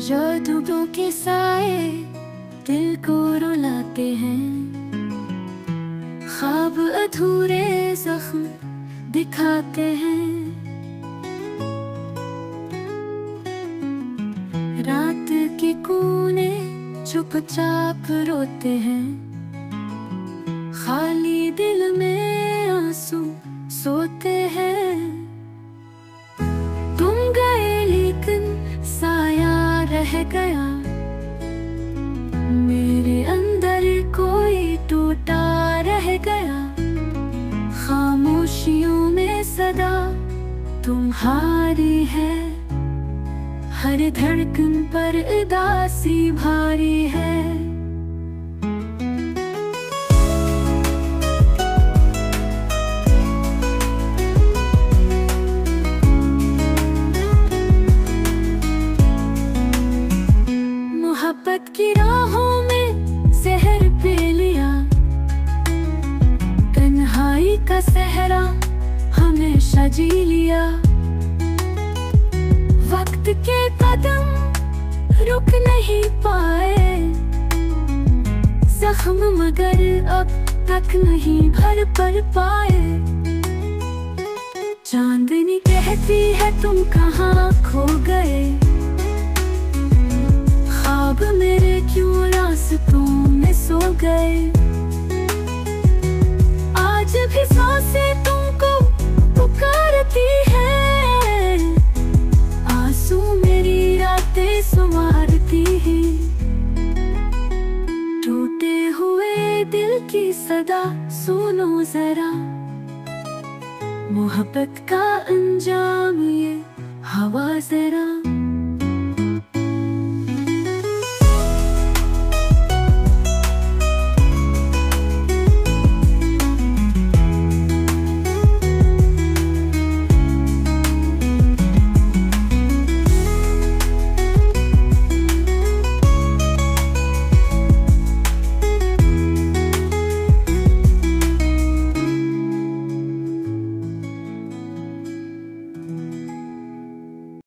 जादूओं के साए दिल को रुलाते हैं, ख्वाब अधूरे जख्म दिखाते हैं। रात के कोने चुपचाप रोते हैं, खाली दिल में आंसू सोते हैं। तुम गए लेकिन साया रह गया, मेरे अंदर कोई टूटा रह गया। खामोशियों में सदा तुम्हारी है, हर धड़कन पर उदासी भारी है। मोहब्बत की राहों में जहर पी लिया, तन्हाई का सहरा हमेशा जी लिया। वक्त के कदम रुक नहीं पाए, जख्म मगर अब तक नहीं भर पाए। चांदनी कहती है तुम कहाँ खो गए, ख्वाब मेरे क्यों रास्तों में सो गए। आज भी सांसें तुमको पुकारती है, आंसू मेरी रातें संवारती है। टूटे हुए दिल की सदा सुनो जरा, मोहब्बत का अंजाम ये हवा जरा।